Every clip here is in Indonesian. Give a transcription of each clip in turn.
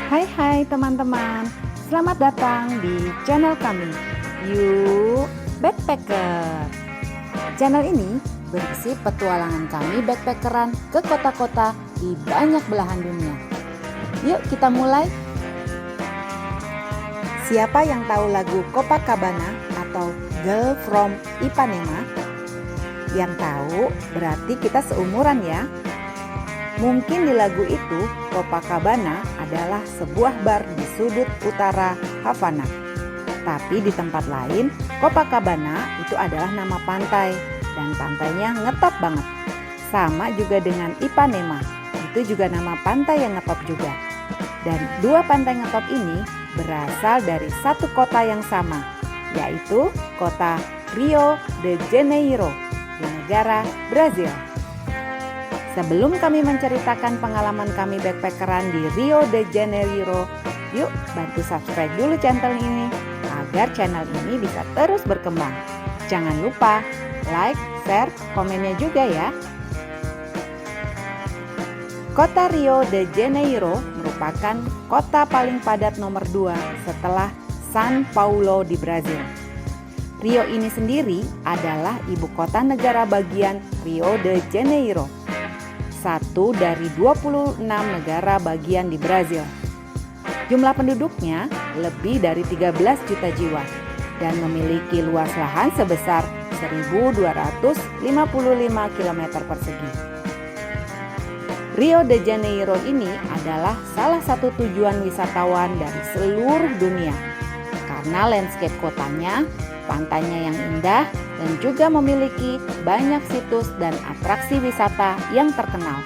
Hai teman-teman, selamat datang di channel kami, You Backpacker. Channel ini berisi petualangan kami backpackeran ke kota-kota di banyak belahan dunia. Yuk kita mulai. Siapa yang tahu lagu Copacabana atau Girl from Ipanema? Yang tahu berarti kita seumuran ya. Mungkin di lagu itu Copacabana adalah sebuah bar di sudut utara Havana. Tapi di tempat lain Copacabana itu adalah nama pantai dan pantainya ngetop banget. Sama juga dengan Ipanema, itu juga nama pantai yang ngetop juga. Dan dua pantai ngetop ini berasal dari satu kota yang sama, yaitu kota Rio de Janeiro di negara Brazil. Sebelum kami menceritakan pengalaman kami backpackeran di Rio de Janeiro, yuk bantu subscribe dulu channel ini agar channel ini bisa terus berkembang. Jangan lupa like, share, komennya juga ya. Kota Rio de Janeiro merupakan kota paling padat nomor 2 setelah São Paulo di Brazil. Rio ini sendiri adalah ibu kota negara bagian Rio de Janeiro, satu dari 26 negara bagian di Brazil. Jumlah penduduknya lebih dari 13 juta jiwa dan memiliki luas lahan sebesar 1.255 km persegi. Rio de Janeiro ini adalah salah satu tujuan wisatawan dari seluruh dunia karena landscape kotanya, pantainya yang indah, dan juga memiliki banyak situs dan atraksi wisata yang terkenal.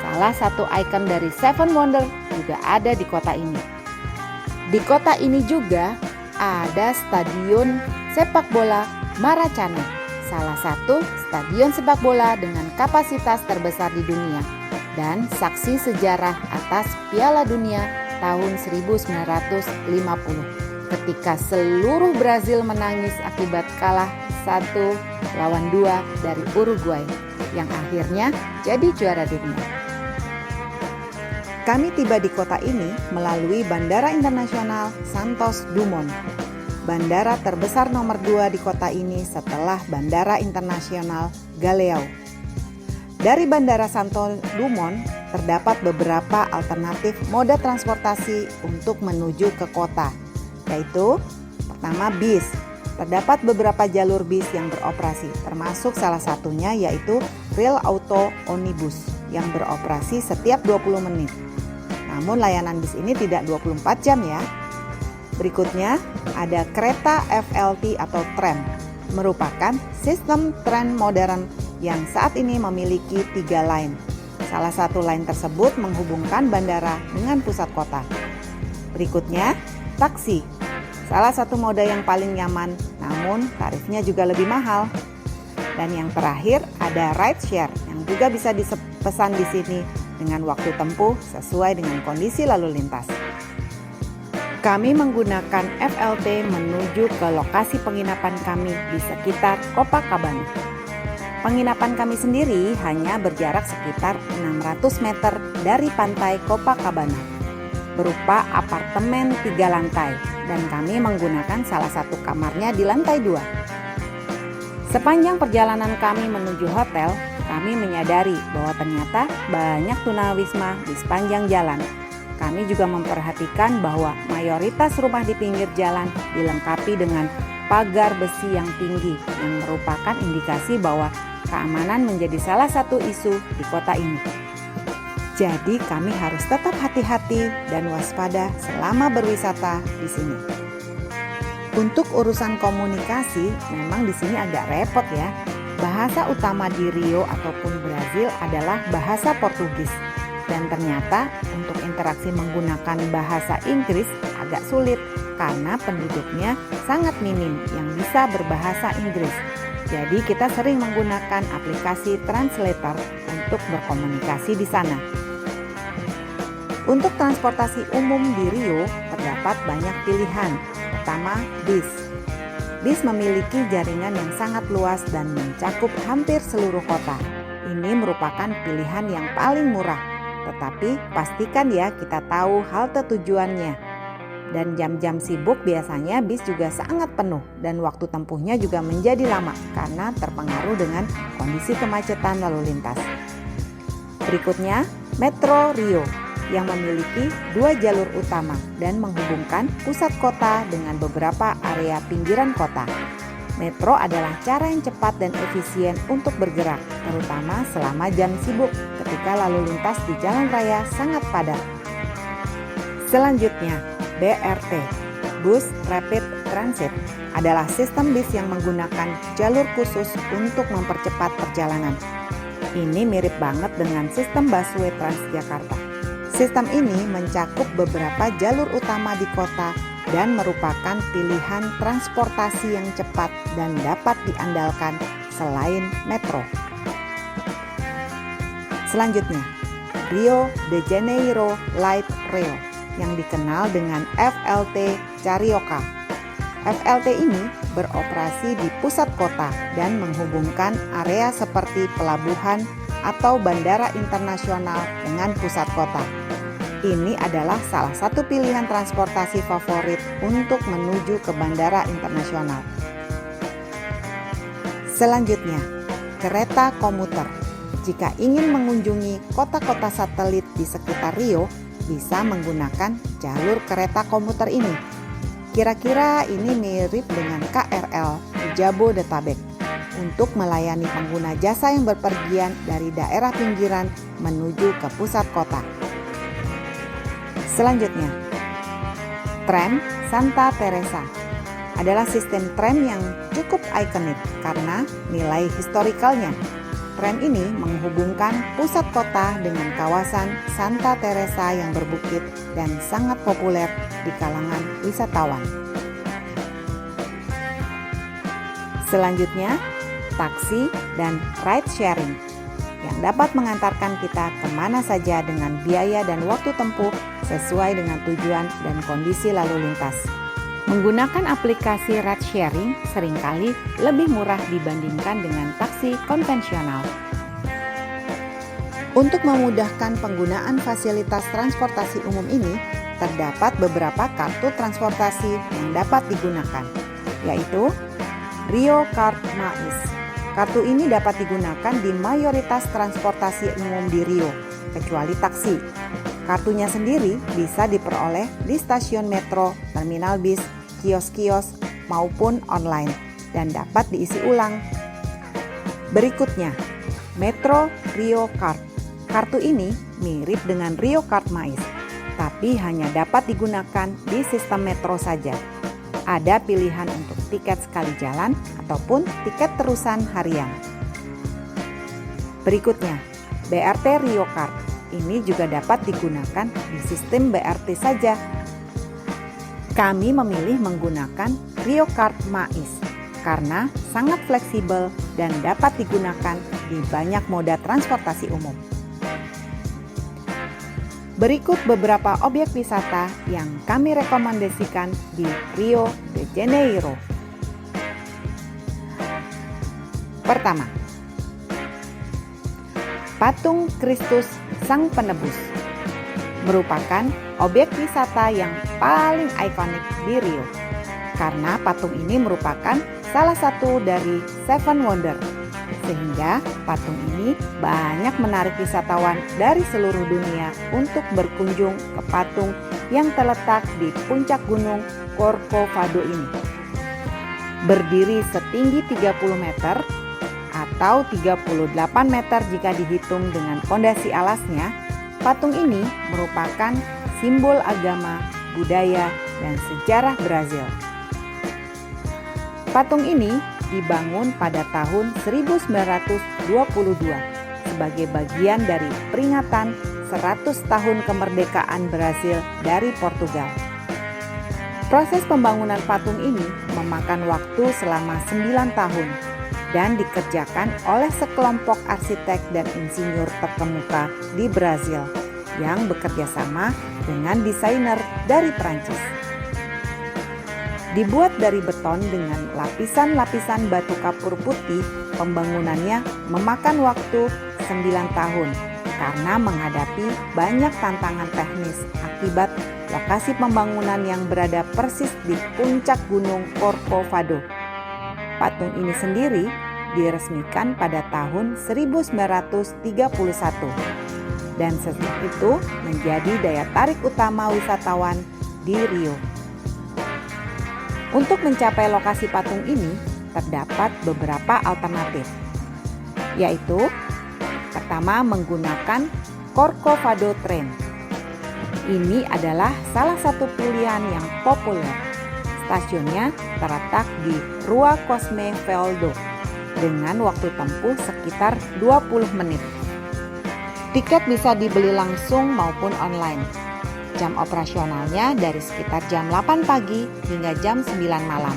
Salah satu ikon dari Seven Wonders juga ada di kota ini. Di kota ini juga ada stadion sepak bola Maracanã, salah satu stadion sepak bola dengan kapasitas terbesar di dunia dan saksi sejarah atas Piala Dunia tahun 1950. Ketika seluruh Brazil menangis akibat kalah 1-2 dari Uruguay yang akhirnya jadi juara dunia. Kami tiba di kota ini melalui Bandara Internasional Santos Dumont. Bandara terbesar nomor 2 di kota ini setelah Bandara Internasional Galeão. Dari Bandara Santos Dumont terdapat beberapa alternatif moda transportasi untuk menuju ke kota, yaitu pertama bis. Terdapat beberapa jalur bis yang beroperasi, termasuk salah satunya yaitu Rail Auto Onibus yang beroperasi setiap 20 menit. Namun layanan bis ini tidak 24 jam ya. Berikutnya ada kereta FLT atau tram, merupakan sistem tram modern yang saat ini memiliki 3 line. Salah satu line tersebut menghubungkan bandara dengan pusat kota. Berikutnya taksi. Salah satu moda yang paling nyaman, namun tarifnya juga lebih mahal. Dan yang terakhir ada rideshare yang juga bisa dipesan di sini dengan waktu tempuh sesuai dengan kondisi lalu lintas. Kami menggunakan FLT menuju ke lokasi penginapan kami di sekitar Copacabana. Penginapan kami sendiri hanya berjarak sekitar 600 meter dari pantai Copacabana, berupa apartemen 3 lantai, dan kami menggunakan salah satu kamarnya di lantai 2. Sepanjang perjalanan kami menuju hotel, kami menyadari bahwa ternyata banyak tunawisma di sepanjang jalan. Kami juga memperhatikan bahwa mayoritas rumah di pinggir jalan dilengkapi dengan pagar besi yang tinggi yang merupakan indikasi bahwa keamanan menjadi salah satu isu di kota ini. Jadi kami harus tetap hati-hati dan waspada selama berwisata di sini. Untuk urusan komunikasi memang di sini agak repot ya. Bahasa utama di Rio ataupun Brazil adalah bahasa Portugis. Dan ternyata untuk interaksi menggunakan bahasa Inggris agak sulit karena penduduknya sangat minim yang bisa berbahasa Inggris. Jadi kita sering menggunakan aplikasi translator untuk berkomunikasi di sana. Untuk transportasi umum di Rio terdapat banyak pilihan. Pertama, bis. Bis memiliki jaringan yang sangat luas dan mencakup hampir seluruh kota. Ini merupakan pilihan yang paling murah tetapi pastikan ya kita tahu halte tujuannya. Dan jam-jam sibuk biasanya bis juga sangat penuh dan waktu tempuhnya juga menjadi lama karena terpengaruh dengan kondisi kemacetan lalu lintas. Berikutnya, Metro Rio yang memiliki 2 jalur utama dan menghubungkan pusat kota dengan beberapa area pinggiran kota. Metro adalah cara yang cepat dan efisien untuk bergerak, terutama selama jam sibuk ketika lalu lintas di jalan raya sangat padat. Selanjutnya, BRT, Bus Rapid Transit, adalah sistem bis yang menggunakan jalur khusus untuk mempercepat perjalanan. Ini mirip banget dengan sistem busway Transjakarta. Sistem ini mencakup beberapa jalur utama di kota dan merupakan pilihan transportasi yang cepat dan dapat diandalkan selain metro. Selanjutnya, Rio de Janeiro Light Rail yang dikenal dengan FLT Carioca. FLT ini beroperasi di pusat kota dan menghubungkan area seperti pelabuhan atau bandara internasional dengan pusat kota. Ini adalah salah satu pilihan transportasi favorit untuk menuju ke bandara internasional. Selanjutnya, kereta komuter. Jika ingin mengunjungi kota-kota satelit di sekitar Rio, bisa menggunakan jalur kereta komuter ini. Kira-kira ini mirip dengan KRL di Jabodetabek untuk melayani pengguna jasa yang berpergian dari daerah pinggiran menuju ke pusat kota. Selanjutnya, tram Santa Teresa adalah sistem tram yang cukup ikonik karena nilai historikalnya. Tram ini menghubungkan pusat kota dengan kawasan Santa Teresa yang berbukit dan sangat populer di kalangan wisatawan. Selanjutnya, taksi dan ride sharing yang dapat mengantarkan kita kemana saja dengan biaya dan waktu tempuh sesuai dengan tujuan dan kondisi lalu lintas. Menggunakan aplikasi ride sharing seringkali lebih murah dibandingkan dengan taksi konvensional. Untuk memudahkan penggunaan fasilitas transportasi umum ini, terdapat beberapa kartu transportasi yang dapat digunakan, yaitu Rio Card MAIS. Kartu ini dapat digunakan di mayoritas transportasi umum di Rio, kecuali taksi. Kartunya sendiri bisa diperoleh di stasiun metro, terminal bis, kios-kios, maupun online, dan dapat diisi ulang. Berikutnya, Metro Rio Card. Kartu ini mirip dengan Rio Card MAIS, tapi hanya dapat digunakan di sistem metro saja. Ada pilihan untuk tiket sekali jalan ataupun tiket terusan harian. Berikutnya, BRT Rio Card. Ini juga dapat digunakan di sistem BRT saja. Kami memilih menggunakan Rio Card MAIS karena sangat fleksibel dan dapat digunakan di banyak moda transportasi umum. Berikut beberapa objek wisata yang kami rekomendasikan di Rio de Janeiro. Pertama, Patung Kristus Sang Penebus merupakan objek wisata yang paling ikonik di Rio karena patung ini merupakan salah satu dari Seven Wonder, sehingga patung ini banyak menarik wisatawan dari seluruh dunia untuk berkunjung ke patung yang terletak di puncak gunung Corcovado ini. Berdiri setinggi 30 meter atau 38 meter jika dihitung dengan pondasi alasnya, patung ini merupakan simbol agama, budaya, dan sejarah Brazil. Patung ini dibangun pada tahun 1922 sebagai bagian dari peringatan 100 tahun kemerdekaan Brazil dari Portugal. Proses pembangunan patung ini memakan waktu selama 9 tahun dan dikerjakan oleh sekelompok arsitek dan insinyur terkemuka di Brazil yang bekerja sama dengan desainer dari Prancis. Dibuat dari beton dengan lapisan-lapisan batu kapur putih, pembangunannya memakan waktu 9 tahun karena menghadapi banyak tantangan teknis akibat lokasi pembangunan yang berada persis di puncak Gunung Corcovado. Patung ini sendiri diresmikan pada tahun 1931 dan sejak itu menjadi daya tarik utama wisatawan di Rio. Untuk mencapai lokasi patung ini terdapat beberapa alternatif, yaitu pertama menggunakan Corcovado Train. Ini adalah salah satu pilihan yang populer. Stasiunnya terletak di Rua Cosme Veldo dengan waktu tempuh sekitar 20 menit. Tiket bisa dibeli langsung maupun online. Jam operasionalnya dari sekitar jam 8 pagi hingga jam 9 malam.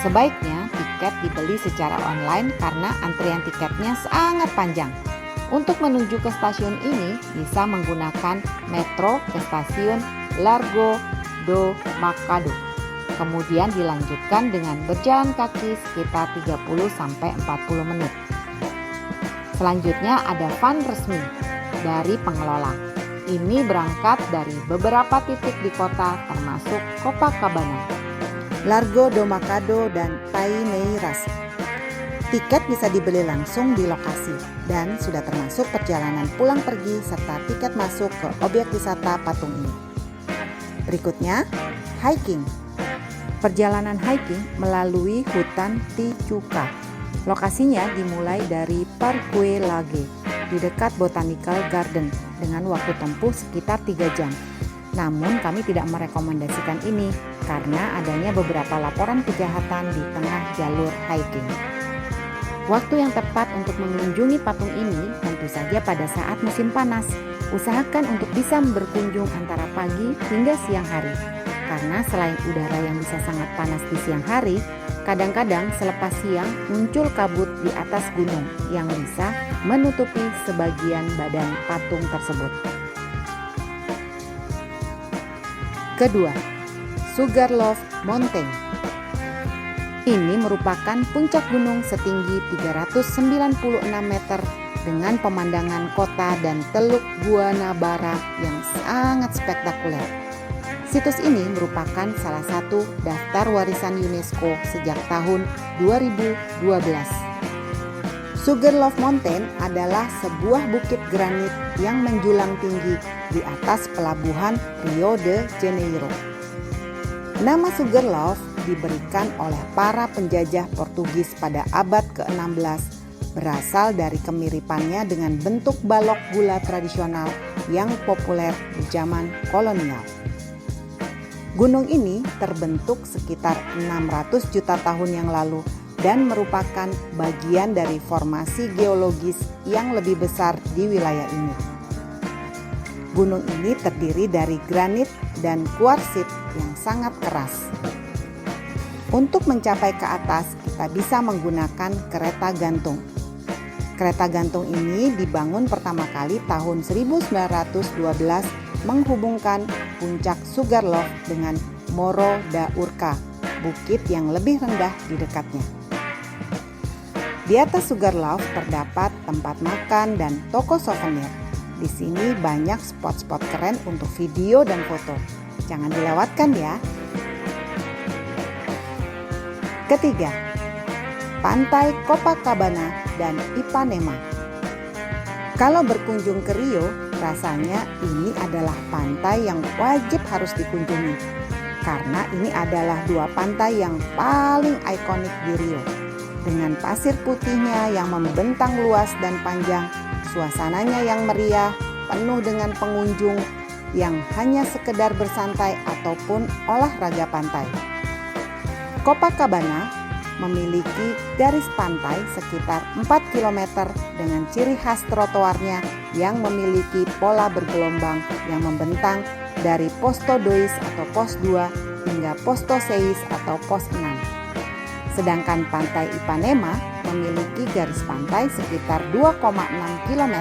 Sebaiknya tiket dibeli secara online karena antrian tiketnya sangat panjang. Untuk menuju ke stasiun ini bisa menggunakan metro ke stasiun Largo do Mercado. Kemudian dilanjutkan dengan berjalan kaki sekitar 30-40 menit. Selanjutnya ada van resmi dari pengelola. Ini berangkat dari beberapa titik di kota termasuk Copacabana, Largo do Mercado, dan Palmeiras. Tiket bisa dibeli langsung di lokasi dan sudah termasuk perjalanan pulang pergi serta tiket masuk ke objek wisata patung ini. Berikutnya, hiking. Perjalanan hiking melalui hutan Tijuca. Lokasinya dimulai dari Parque Lage di dekat Botanical Garden dengan waktu tempuh sekitar 3 jam. Namun kami tidak merekomendasikan ini karena adanya beberapa laporan kejahatan di tengah jalur hiking. Waktu yang tepat untuk mengunjungi patung ini tentu saja pada saat musim panas. Usahakan untuk bisa berkunjung antara pagi hingga siang hari. Karena selain udara yang bisa sangat panas di siang hari, kadang-kadang selepas siang muncul kabut di atas gunung yang bisa menutupi sebagian badan patung tersebut. Kedua, Sugarloaf Mountain. Ini merupakan puncak gunung setinggi 396 meter dengan pemandangan kota dan Teluk Guanabara yang sangat spektakuler. Situs ini merupakan salah satu daftar warisan UNESCO sejak tahun 2012. Sugarloaf Mountain adalah sebuah bukit granit yang menjulang tinggi di atas pelabuhan Rio de Janeiro. Nama Sugarloaf diberikan oleh para penjajah Portugis pada abad ke-16 berasal dari kemiripannya dengan bentuk balok gula tradisional yang populer di zaman kolonial. Gunung ini terbentuk sekitar 600 juta tahun yang lalu dan merupakan bagian dari formasi geologis yang lebih besar di wilayah ini. Gunung ini terdiri dari granit dan kuarsit yang sangat keras. Untuk mencapai ke atas, kita bisa menggunakan kereta gantung. Kereta gantung ini dibangun pertama kali tahun 1912 menghubungkan puncak Sugarloaf dengan Morro da Urca, bukit yang lebih rendah di dekatnya. Di atas Sugarloaf terdapat tempat makan dan toko souvenir. Di sini banyak spot-spot keren untuk video dan foto. Jangan dilewatkan ya. Ketiga, Pantai Copacabana dan Ipanema. Kalau berkunjung ke Rio, rasanya ini adalah pantai yang wajib harus dikunjungi. Karena ini adalah dua pantai yang paling ikonik di Rio. Dengan pasir putihnya yang membentang luas dan panjang, suasananya yang meriah, penuh dengan pengunjung yang hanya sekedar bersantai ataupun olahraga pantai. Copacabana memiliki garis pantai sekitar 4 km dengan ciri khas trotoarnya yang memiliki pola bergelombang yang membentang dari Posto 2 atau pos 2 hingga Posto 6 atau pos 6. Sedangkan pantai Ipanema memiliki garis pantai sekitar 2,6 km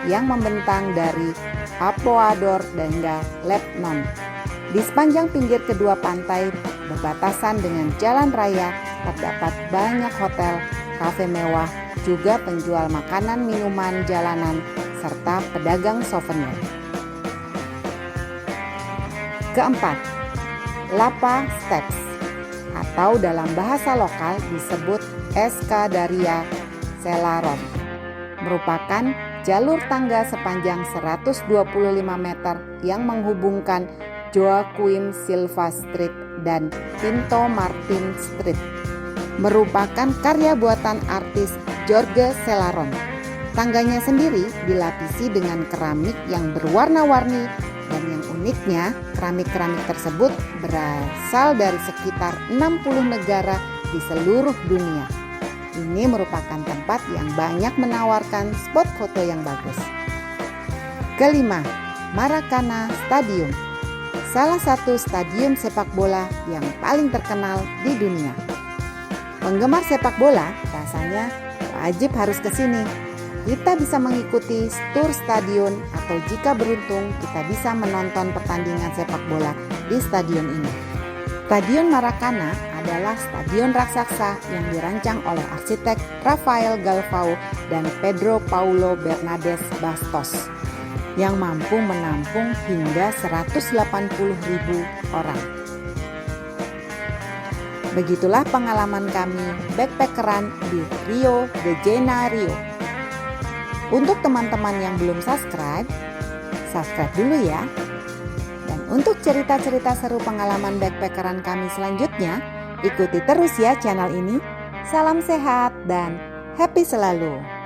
yang membentang dari Apoador hingga Lebanon. Di sepanjang pinggir kedua pantai berbatasan dengan jalan raya terdapat banyak hotel, kafe mewah, juga penjual makanan minuman jalanan serta pedagang souvenir. Keempat, Lapa Steps atau dalam bahasa lokal disebut Escadaria Celaron, merupakan jalur tangga sepanjang 125 meter yang menghubungkan Joaquim Silva Street dan Pinto Martin Street. Merupakan karya buatan artis Jorge Celaron. Tangganya sendiri dilapisi dengan keramik yang berwarna-warni, dan yang uniknya keramik-keramik tersebut berasal dari sekitar 60 negara di seluruh dunia. Ini merupakan tempat yang banyak menawarkan spot foto yang bagus. Kelima, Maracana Stadium, salah satu stadium sepak bola yang paling terkenal di dunia. Penggemar sepak bola rasanya wajib harus ke sini. Kita bisa mengikuti tur stadion atau jika beruntung kita bisa menonton pertandingan sepak bola di stadion ini. Stadion Maracana adalah stadion raksasa yang dirancang oleh arsitek Rafael Galvão dan Pedro Paulo Bernardes Bastos yang mampu menampung hingga 180.000 orang. Begitulah pengalaman kami backpackeran di Rio de Janeiro. Untuk teman-teman yang belum subscribe dulu ya. Dan untuk cerita-cerita seru pengalaman backpackeran kami selanjutnya, ikuti terus ya channel ini. Salam sehat dan happy selalu.